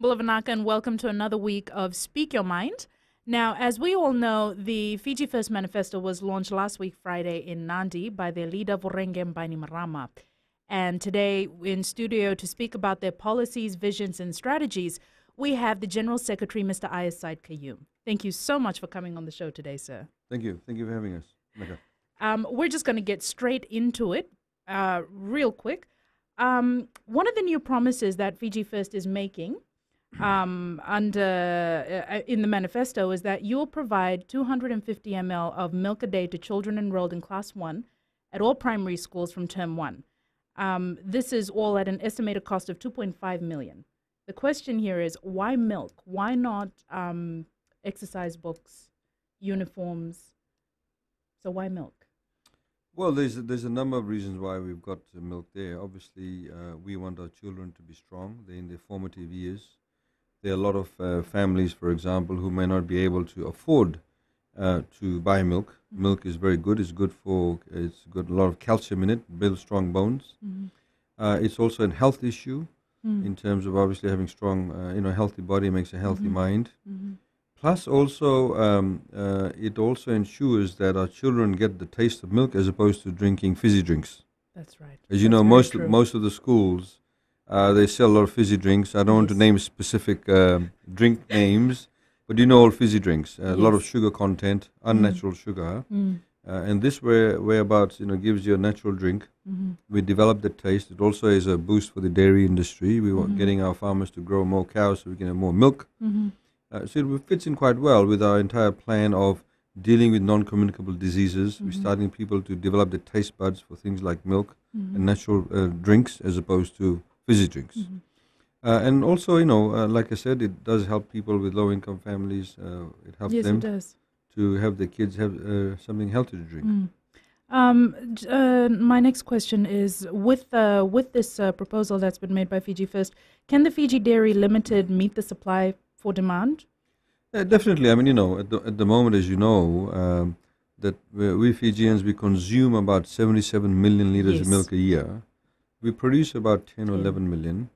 Bulavanaka, and welcome to another week of Speak Your Mind. Now, as we all know, the Fiji First Manifesto was launched last week, Friday, in Nandi by their leader, Vorengem Bainimarama. And today, in studio to speak about their policies, visions, and strategies, we have the General Secretary, Mr. Ayaz Said Qayyum. Thank you so much for coming on the show today, sir. Thank you. Thank you for having us. Okay. We're just going to get straight into it real quick. One of the new promises that Fiji First is making in the manifesto is that you'll provide 250 ml of milk a day to children enrolled in Class 1 at all primary schools from Term 1. This is all at an estimated cost of $2.5 million. The question here is, why milk? Why not exercise books, uniforms? So why milk? Well, there's a number of reasons why we've got milk there. Obviously, we want our children to be strong. They're in their formative years. There are a lot of families, for example, who may not be able to afford to buy milk. Mm-hmm. Milk is very good. It's got a lot of calcium in it, builds strong bones. Mm-hmm. It's also a health issue in terms of obviously having strong, healthy body makes a healthy mind. Mm-hmm. Plus, also, it also ensures that our children get the taste of milk as opposed to drinking fizzy drinks. That's right. As you know, most of the schools, they sell a lot of fizzy drinks. I don't want to name specific drink names, but you know all fizzy drinks. A lot of sugar content, unnatural sugar. And this whereabouts, gives you a natural drink. Mm-hmm. We develop the taste. It also is a boost for the dairy industry. We want getting our farmers to grow more cows so we can have more milk. Mm-hmm. So it fits in quite well with our entire plan of dealing with non-communicable diseases. Mm-hmm. We're starting people to develop the taste buds for things like milk and natural drinks as opposed to fizzy drinks. Mm-hmm. And also, like I said, it does help people with low-income families. It helps them to have their kids have something healthy to drink. My next question is, with this proposal that's been made by Fiji First, can the Fiji Dairy Limited meet the supply for demand? Definitely. I mean, at the moment, as you know, that we Fijians, we consume about 77 million liters of milk a year. We produce about 10 or 11 million.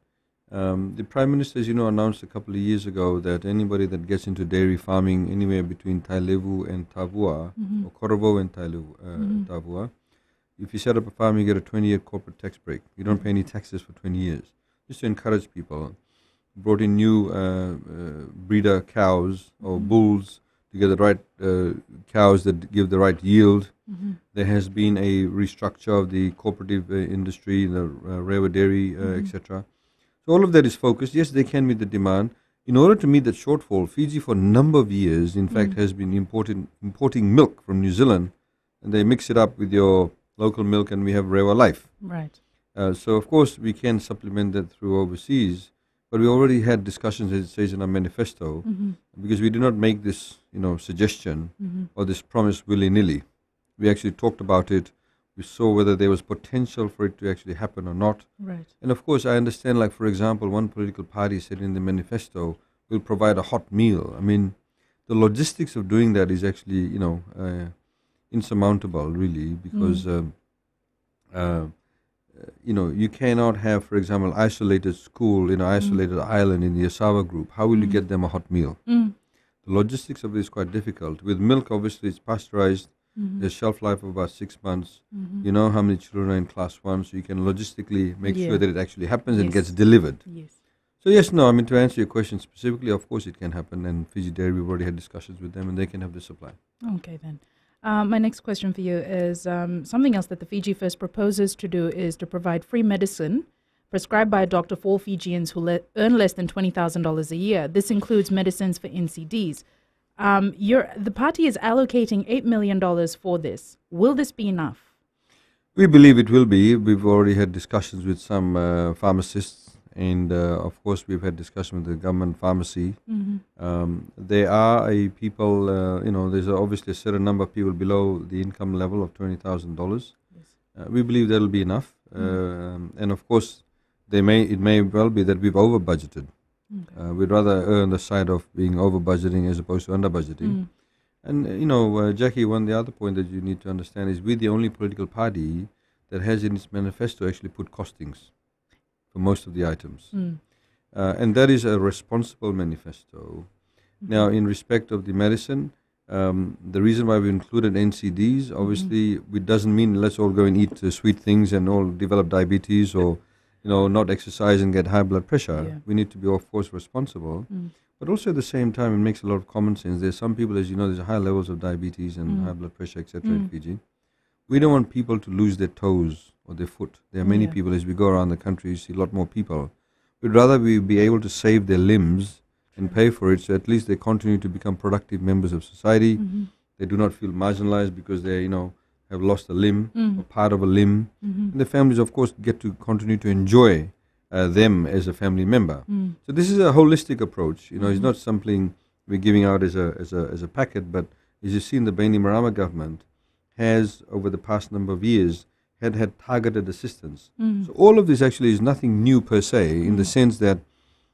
The Prime Minister, as you know, announced a couple of years ago that anybody that gets into dairy farming anywhere between Tailevu and Tavua, or Korovo and Tavua, if you set up a farm, you get a 20-year corporate tax break. You don't pay any taxes for 20 years. Just to encourage people. Brought in new breeder cows or bulls to get the right cows that give the right yield. Mm-hmm. There has been a restructure of the cooperative industry, the railway dairy, etc. So all of that is focused. Yes, they can meet the demand. In order to meet that shortfall, Fiji for a number of years, in fact, has been importing milk from New Zealand, and they mix it up with your local milk, and we have Rewa Life. Right. So, of course, we can supplement that through overseas. But we already had discussions, as it says in our manifesto, because we did not make this, suggestion or this promise willy-nilly. We actually talked about it. We saw whether there was potential for it to actually happen or not. Right. And of course, I understand, like, for example, one political party said in the manifesto, we'll provide a hot meal. I mean, the logistics of doing that is actually, insurmountable, really, because you cannot have, for example, isolated school in an isolated island in the Asawa group. How will you get them a hot meal? The logistics of this is quite difficult. With milk, obviously, it's pasteurized. There's shelf life of about 6 months. You know how many children are in Class 1, so you can logistically make sure that it actually happens and gets delivered. Yes. So yes, no, I mean, to answer your question specifically, of course it can happen. And Fiji Dairy, we've already had discussions with them, and they can have the supply. Okay, then. My next question for you is something else that the Fiji First proposes to do is to provide free medicine prescribed by a doctor for all Fijians who earn less than $20,000 a year. This includes medicines for NCDs. The party is allocating $8 million for this. Will this be enough? We believe it will be. We've already had discussions with some pharmacists. And, of course, we've had discussion with the government pharmacy. There are people, there's obviously a certain number of people below the income level of $20,000. Yes. We believe that'll be enough. And, of course, it may well be that we've over-budgeted. Okay. We'd rather err on the side of being over-budgeting as opposed to under-budgeting. And, Jackie, the other point that you need to understand is we're the only political party that has in its manifesto actually put costings for most of the items. And that is a responsible manifesto. Now, in respect of the medicine, the reason why we included NCDs, obviously, it doesn't mean let's all go and eat sweet things and all develop diabetes or, not exercise and get high blood pressure. Yeah. We need to be, of course, responsible. But also at the same time, it makes a lot of common sense. There's some people, as you know, there's high levels of diabetes and high blood pressure, etc. in Fiji. We don't want people to lose their toes or their foot. There are many people, as we go around the country, you see a lot more people. We'd rather we be able to save their limbs and pay for it, so at least they continue to become productive members of society. They do not feel marginalized because they, have lost a limb or part of a limb. And the families, of course, get to continue to enjoy them as a family member. So this is a holistic approach. It's not something we're giving out as a packet, but as you see in the Bainimarama government has, over the past number of years, had targeted assistance. So all of this actually is nothing new per se, in the sense that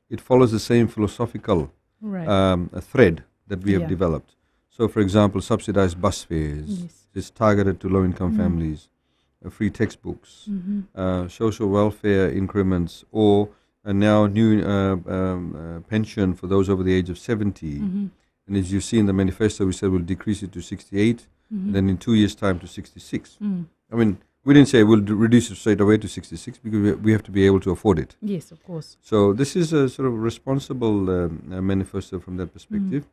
it follows the same philosophical thread that we have developed. So, for example, subsidized bus fares is targeted to low-income families, free textbooks, social welfare increments, or a now new pension for those over the age of 70. And as you see in the manifesto, we said we'll decrease it to 68, and then in 2 years' time to 66. I mean, we didn't say we'll reduce it straight away to 66 because we have to be able to afford it. Yes, of course. So this is a sort of responsible manifesto from that perspective.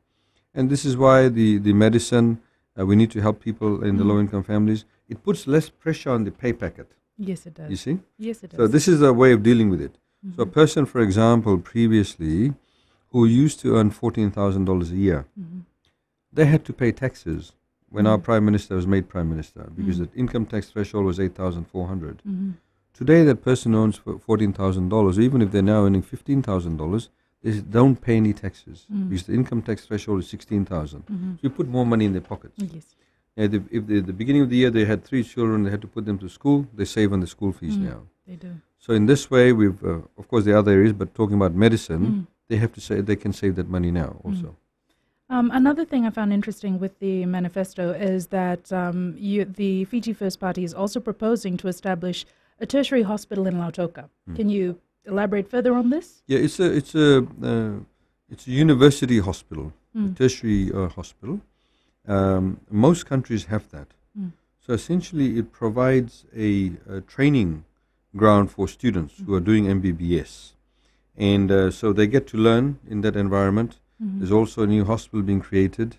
And this is why the medicine, we need to help people in the low-income families. It puts less pressure on the pay packet. Yes, it does. You see? Yes, it does. So this is a way of dealing with it. So a person, for example, previously, who used to earn $14,000 a year, they had to pay taxes when our Prime Minister was made Prime Minister, because the income tax threshold was $8,400. Today, that person earns $14,000, even if they're now earning $15,000, they don't pay any taxes because the income tax threshold is $16,000. So you put more money in their pockets. Yes. If the beginning of the year they had 3 children, they had to put them to school, they save on the school fees now. They do. So in this way, we've, of course, there are other areas, but talking about medicine, they have to say they can save that money now also. Another thing I found interesting with the manifesto is that the Fiji First Party is also proposing to establish a tertiary hospital in Lautoka. Can you elaborate further on this? Yeah, it's a university hospital, a tertiary hospital. Most countries have that. So essentially, it provides a training ground for students who are doing MBBS, and so they get to learn in that environment. There's also a new hospital being created.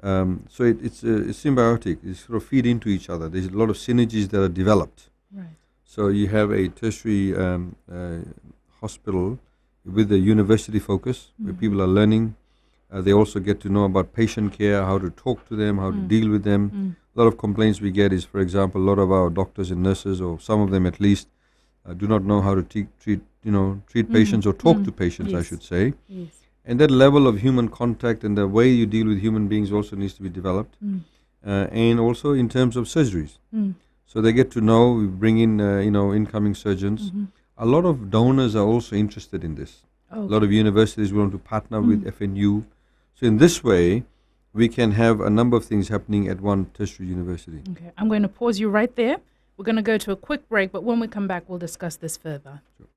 So it's symbiotic. It's sort of feed into each other. There's a lot of synergies that are developed. Right. So you have a tertiary hospital with a university focus where people are learning. They also get to know about patient care, how to talk to them, how to deal with them. A lot of complaints we get is, for example, a lot of our doctors and nurses, or some of them at least, do not know how to treat patients or talk to patients, I should say. Yes. And that level of human contact and the way you deal with human beings also needs to be developed. And also in terms of surgeries. So they get to know, we bring in, incoming surgeons. A lot of donors are also interested in this. A lot of universities want to partner with FNU. So in this way, we can have a number of things happening at one tertiary university. Okay, I'm going to pause you right there. We're going to go to a quick break, but when we come back, we'll discuss this further. Sure.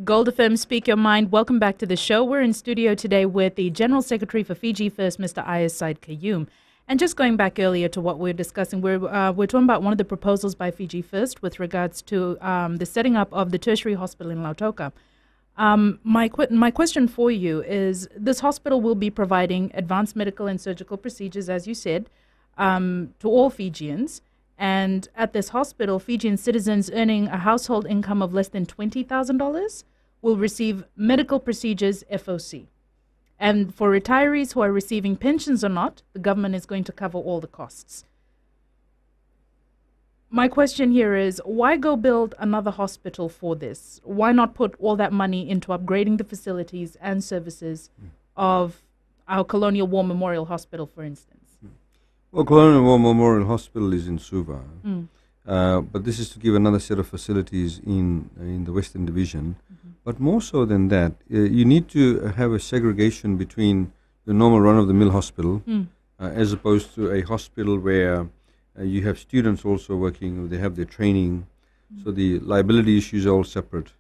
Gold FM, Speak Your Mind. Welcome back to the show. We're in studio today with the General Secretary for Fiji First, Mr. Ayaz Said Qayyum. And just going back earlier to what we're discussing, we're talking about one of the proposals by Fiji First with regards to the setting up of the tertiary hospital in Lautoka. My question for you is, this hospital will be providing advanced medical and surgical procedures, as you said, to all Fijians. And at this hospital, Fijian citizens earning a household income of less than $20,000 will receive medical procedures FOC. And for retirees who are receiving pensions or not, the government is going to cover all the costs. My question here is, why go build another hospital for this? Why not put all that money into upgrading the facilities and services of our Colonial War Memorial Hospital, for instance? Well, Colonial War Memorial Hospital is in Suva. But this is to give another set of facilities in the Western Division. But more so than that, you need to have a segregation between the normal run-of-the-mill hospital as opposed to a hospital where you have students also working, they have their training, so the liability issues are all separate.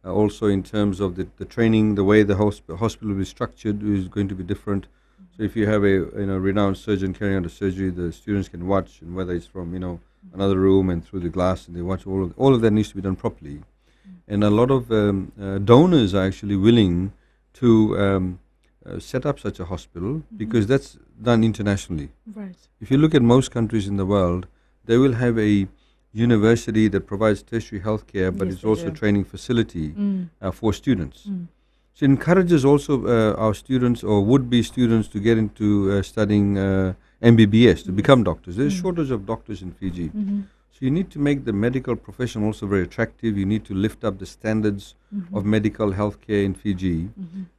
Also in terms of the training, the way the hospital will be structured is going to be different. So if you have a renowned surgeon carrying out a surgery, the students can watch, and whether it's from another room and through the glass, and they watch all of that needs to be done properly. And a lot of donors are actually willing to set up such a hospital because that's done internationally. Right. If you look at most countries in the world, they will have a university that provides tertiary healthcare, but it's also a training facility for students. So it encourages also our students or would-be students to get into studying MBBS, to become doctors. There's a shortage of doctors in Fiji. So you need to make the medical profession also very attractive. You need to lift up the standards of medical healthcare in Fiji.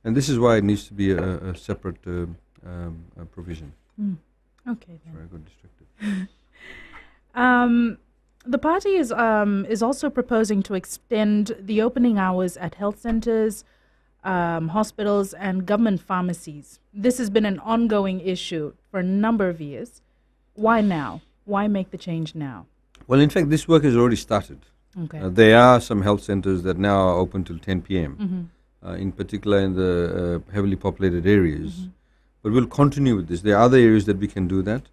And this is why it needs to be a separate provision. Okay. Then. Sorry, I got distracted. The party is also proposing to extend the opening hours at health centers, hospitals, and government pharmacies. This has been an ongoing issue for a number of years. Why now? Why make the change now? Well, in fact, this work has already started. Okay. There are some health centers that now are open till 10 p.m., in particular in the heavily populated areas. But we'll continue with this. There are other areas that we can do that.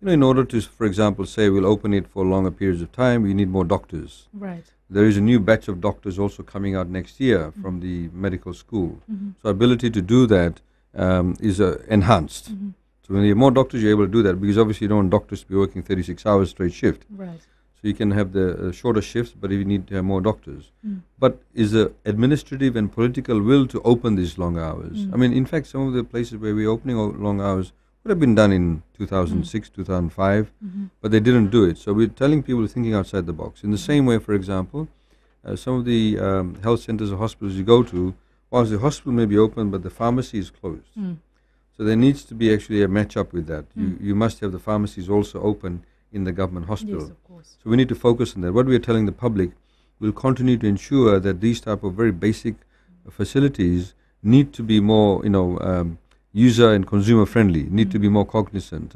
In order to, for example, say we'll open it for longer periods of time, we need more doctors. Right. There is a new batch of doctors also coming out next year from the medical school. So ability to do that is enhanced. So when you have more doctors, you're able to do that because obviously you don't want doctors to be working 36 hours straight shift. Right. So you can have the shorter shifts, but you need to have more doctors. But is the administrative and political will to open these long hours? I mean, in fact, some of the places where we're opening long hours would have been done in 2006, 2005, but they didn't do it. So we're telling people thinking outside the box. In the same way, for example, some of the health centers or hospitals you go to, whilst the hospital may be open, but the pharmacy is closed. So there needs to be actually a match up with that. You must have the pharmacies also open in the government hospital. Yes, of course. So we need to focus on that. What we are telling the public, we'll continue to ensure that these type of very basic facilities need to be more, user and consumer friendly, need to be more cognizant.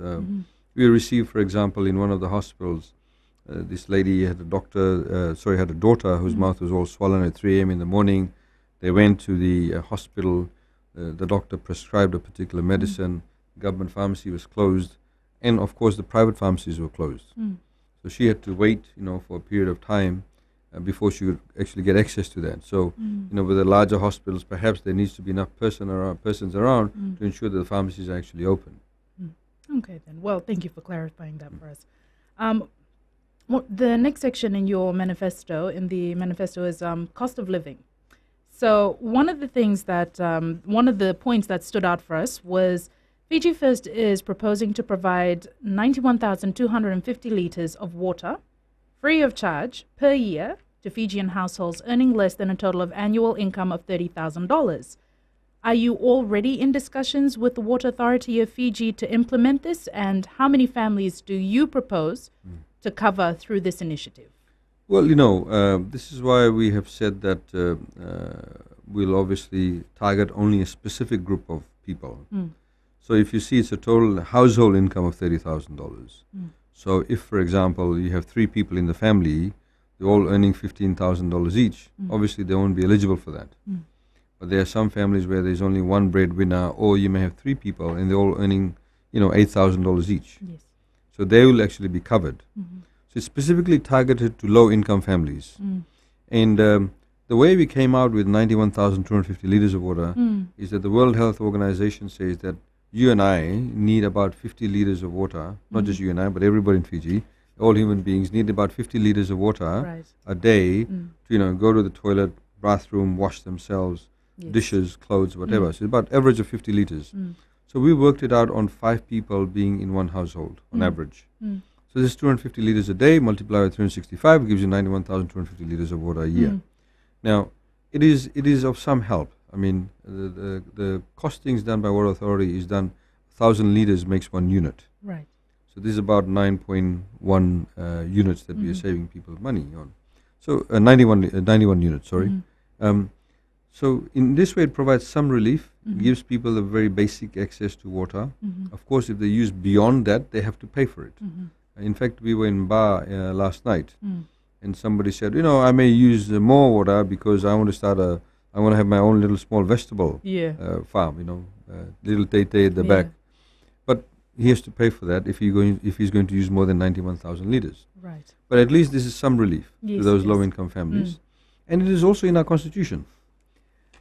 We received, for example, in one of the hospitals, this lady had had a daughter whose mouth was all swollen at 3 a.m. in the morning. They went to the hospital. The doctor prescribed a particular medicine. Government pharmacy was closed. And, of course, the private pharmacies were closed. So she had to wait, for a period of time before she could actually get access to that. So, with the larger hospitals, perhaps there needs to be enough persons around to ensure that the pharmacies are actually open. Okay, then. Well, thank you for clarifying that for us. The next section in your manifesto, is cost of living. So one of the points that stood out for us was Fiji First is proposing to provide 91,250 litres of water free of charge per year to Fijian households earning less than a total of annual income of $30,000. Are you already in discussions with the Water Authority of Fiji to implement this, and how many families do you propose to cover through this initiative? Well, this is why we have said that we'll obviously target only a specific group of people. So if you see it's a total household income of $30,000. So if, for example, you have 3 people in the family, they're all earning $15,000 each, obviously they won't be eligible for that. But there are some families where there's only one breadwinner, or you may have 3 people and they're all earning, $8,000 each. Yes. So they will actually be covered. So it's specifically targeted to low-income families. And the way we came out with 91,250 litres of water is that the World Health Organization says that you and I need about 50 litres of water, not just you and I, but everybody in Fiji, all human beings need about 50 litres of water a day to, go to the toilet, bathroom, wash themselves, dishes, clothes, whatever. So about average of 50 litres. So we worked it out on 5 people being in one household on average. So this is 250 litres a day, multiplied by 365, gives you 91,250 litres of water a year. Now, it is of some help. I mean, the costings done by Water Authority is done 1,000 litres makes 1 unit. Right. So this is about 9.1 units that we are saving people money on. So 91 units, sorry. So in this way, it provides some relief, gives people a very basic access to water. Of course, if they use beyond that, they have to pay for it. In fact, we were in Ba last night, and somebody said, I may use more water because I want to have my own little small vegetable farm, little tay at the back. But he has to pay for that if he's going to use more than 91,000 liters. Right. But at least this is some relief to those low-income families. And it is also in our constitution.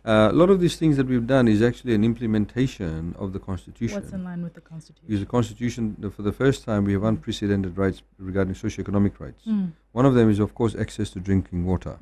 A lot of these things that we've done is actually an implementation of the Constitution. What's in line with the Constitution? Because the Constitution, for the first time, we have unprecedented rights regarding socioeconomic rights. One of them is, of course, access to drinking water.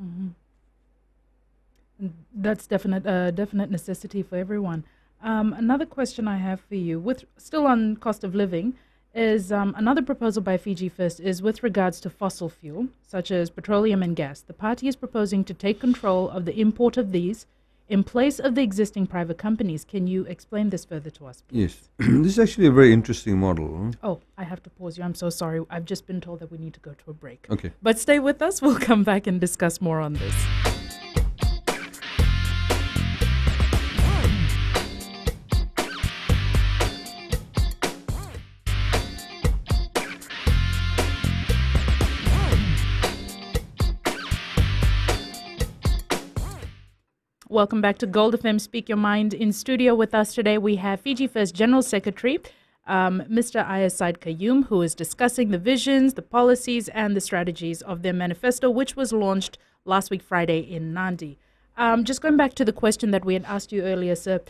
That's definite necessity for everyone. Another question I have for you, still on cost of living, is another proposal by Fiji First is with regards to fossil fuel, such as petroleum and gas. The party is proposing to take control of the import of these in place of the existing private companies. Can you explain this further to us, please? Yes. This is actually a very interesting model. Oh, I have to pause you. I'm so sorry. I've just been told that we need to go to a break. Okay. But stay with us. We'll come back and discuss more on this. Welcome back to Gold FM Speak Your Mind. In studio with us today, we have Fiji First General Secretary, Mr. Ayasaid Kayum, who is discussing the visions, the policies, and the strategies of their manifesto, which was launched last week, Friday, in Nandi. Just going back to the question that we had asked you earlier, sir,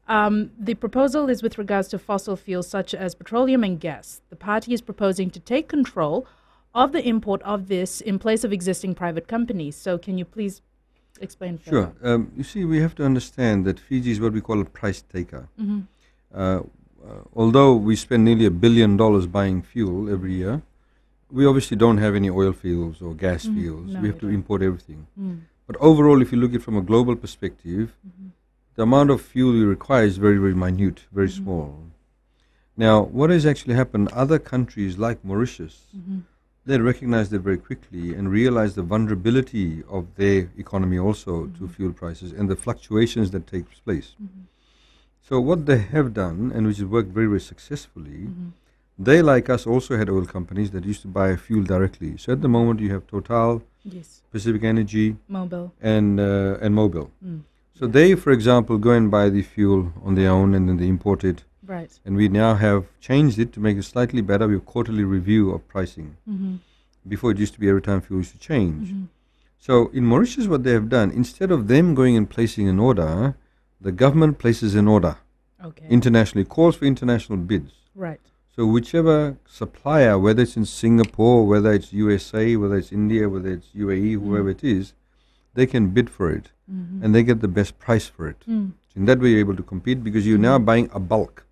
the proposal is with regards to fossil fuels such as petroleum and gas. The party is proposing to take control of the import of this in place of existing private companies. So can you please explain further? Sure. You see, we have to understand that Fiji is what we call a price taker. Although we spend nearly $1 billion buying fuel every year, we obviously don't have any oil fields or gas fields. No, we have to don't. import everything. But overall, if you look at it from a global perspective, the amount of fuel you require is very, very minute, very small. Now, what has actually happened, other countries like Mauritius, they recognize that very quickly and realize the vulnerability of their economy also to fuel prices and the fluctuations that take place. So what they have done, and which has worked very, very successfully, they, like us, also had oil companies that used to buy fuel directly. So at the moment you have Total, Pacific Energy, Mobil, and Mobil. So they, for example, go and buy the fuel on their own and then they import it. Right. And we now have changed it to make it slightly better. We have quarterly review of pricing. Before it used to be every time fuel used to change. So in Mauritius, what they have done, instead of them going and placing an order, the government places an order. Internationally, calls for international bids. Right. So whichever supplier, whether it's in Singapore, whether it's USA, whether it's India, whether it's UAE, whoever it is, they can bid for it. And they get the best price for it. So in that way, you're able to compete because you're now buying a bulk.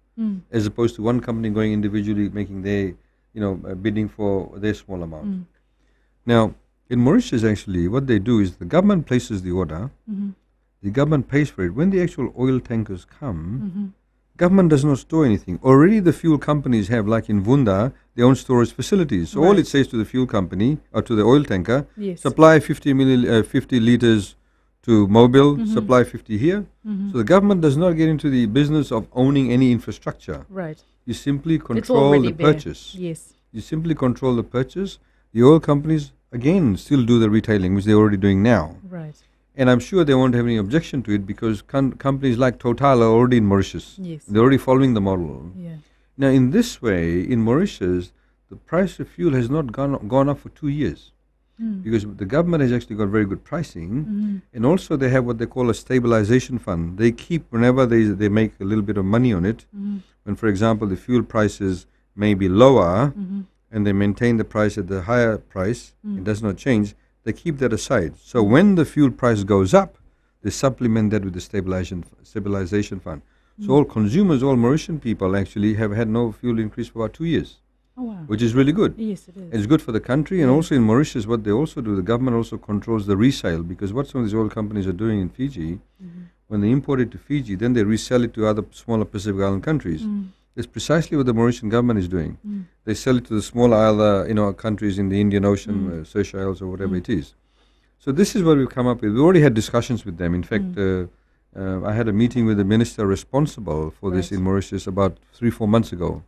As opposed to one company going individually, making their, bidding for their small amount. Now, in Mauritius, actually, what they do is the government places the order, the government pays for it. When the actual oil tankers come, government does not store anything. Already the fuel companies have, like in Vunda, their own storage facilities. So all it says to the fuel company, or to the oil tanker, supply 50 liters to Mobil, supply 50 here. So the government does not get into the business of owning any infrastructure. Right. You simply control the purchase. Yes. You simply control the purchase. The oil companies, again, still do the retailing, which they're already doing now. Right. And I'm sure they won't have any objection to it because companies like Total are already in Mauritius. Yes. They're already following the model. Yeah. Now, in this way, in Mauritius, the price of fuel has not gone up for 2 years. Because the government has actually got very good pricing, and also they have what they call a stabilization fund. They keep, whenever they make a little bit of money on it, when, for example, the fuel prices may be lower, and they maintain the price at the higher price, it does not change, they keep that aside. So when the fuel price goes up, they supplement that with the stabilization fund. So all consumers, all Mauritian people actually have had no fuel increase for about 2 years. Oh, wow. Which is really good. Yes, it is. It's good for the country, and also in Mauritius, what they also do, the government also controls the resale, because what some of these oil companies are doing in Fiji, when they import it to Fiji, then they resell it to other smaller Pacific Island countries. That's precisely what the Mauritian government is doing. They sell it to the smaller other countries in the Indian Ocean, Seychelles or whatever it is. So this is what we've come up with. We already had discussions with them. In fact, I had a meeting with the minister responsible for this in Mauritius about 3-4 months ago,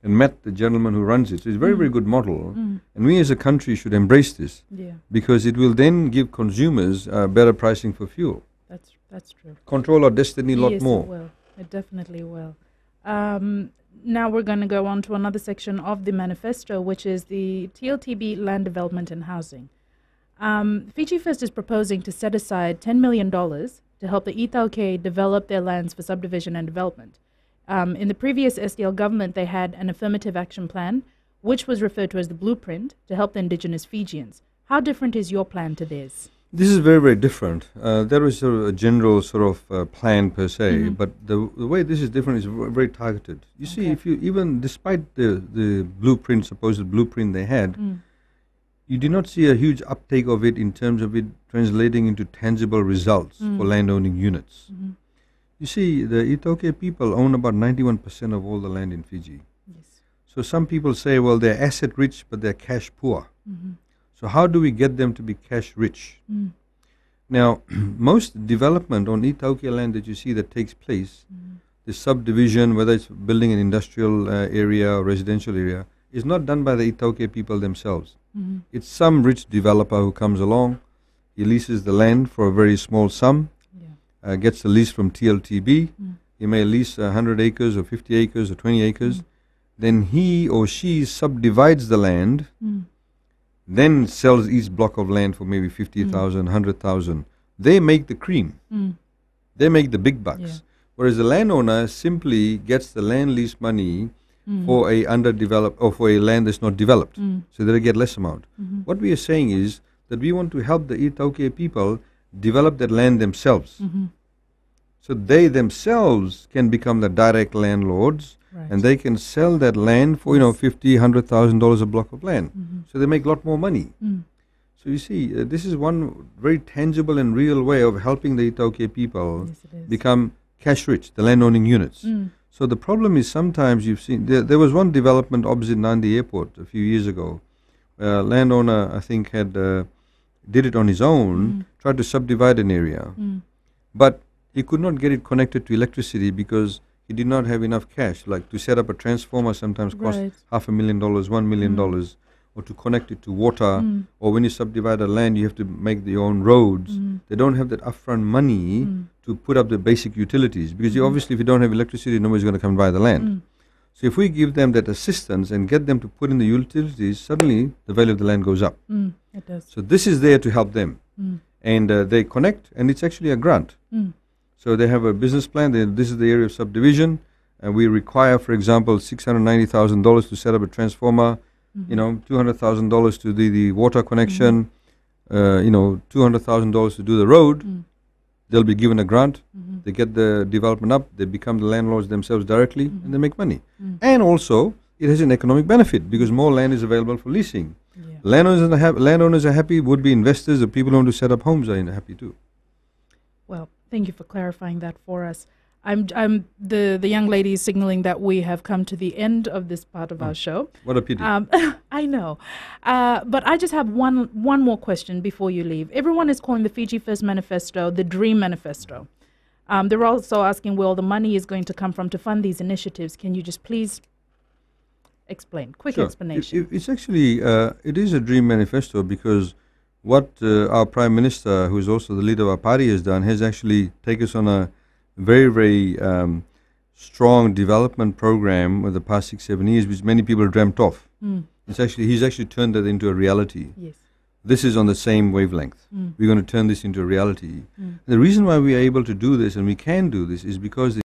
and met the gentleman who runs it. So it's a very, very good model, and we as a country should embrace this, because it will then give consumers better pricing for fuel. That's true. Control our destiny a lot more. Yes, it will. It definitely will. Now we're going to go on to another section of the manifesto, which is the TLTB land development and housing. Fiji First is proposing to set aside $10 million to help the Itauke develop their lands for subdivision and development. In the previous SDL government, they had an affirmative action plan, which was referred to as the blueprint, to help the indigenous Fijians. How different is your plan to theirs? This is very, very different. There is a general sort of plan per se, but the way this is different is very targeted. You see, if you even despite the blueprint, supposed blueprint they had, you did not see a huge uptake of it in terms of it translating into tangible results for landowning units. You see, the Itauke people own about 91% of all the land in Fiji. So some people say, well, they're asset rich, but they're cash poor. So how do we get them to be cash rich? Now, most development on Itauke land that you see that takes place, the subdivision, whether it's building an industrial area or residential area, is not done by the Itauke people themselves. It's some rich developer who comes along, he leases the land for a very small sum, gets a lease from TLTB, he may lease 100 acres or 50 acres or 20 acres, then he or she subdivides the land, then sells each block of land for maybe 50,000, 100,000. They make the cream. They make the big bucks. Whereas the landowner simply gets the land lease money for a underdeveloped or for a land that's not developed, so they get less amount. What we are saying is that we want to help the Itauke people develop that land themselves, so they themselves can become the direct landlords, and they can sell that land for $50,000, $100,000 a block of land. So they make a lot more money. So you see, this is one very tangible and real way of helping the Itauke people become cash rich, the landowning units. So the problem is sometimes you've seen, there was one development opposite Nandi Airport a few years ago. A landowner, I think, did it on his own, tried to subdivide an area, but he could not get it connected to electricity because he did not have enough cash. Like to set up a transformer sometimes costs $500,000, $1 million, or to connect it to water, or when you subdivide a land, you have to make your own roads. They don't have that upfront money to put up the basic utilities, because obviously if you don't have electricity, nobody's going to come and buy the land. So if we give them that assistance and get them to put in the utilities, suddenly the value of the land goes up. It does. So this is there to help them. And they connect, and it's actually a grant. So they have a business plan. This is the area of subdivision, and we require, for example, $690,000 to set up a transformer, $200,000 to do the water connection, $200,000 to do the road. They'll be given a grant. They get the development up. They become the landlords themselves directly, and they make money. And also, it has an economic benefit because more land is available for leasing. Landowners are happy. Would-be investors, the people who want to set up homes are happy too. Well, thank you for clarifying that for us. The young lady is signaling that we have come to the end of this part of our show. What a pity. I know. But I just have one more question before you leave. Everyone is calling the Fiji First Manifesto the Dream Manifesto. They're also asking where all the money is going to come from to fund these initiatives. Can you just please explain? Quick explanation. It's actually, it is a Dream Manifesto because what our Prime Minister, who is also the leader of our party, has done has actually taken us on a very, very strong development program over the past 6-7 years, which many people dreamt of. He's actually turned that into a reality. Yes. This is on the same wavelength. We're going to turn this into a reality. The reason why we are able to do this and we can do this is because the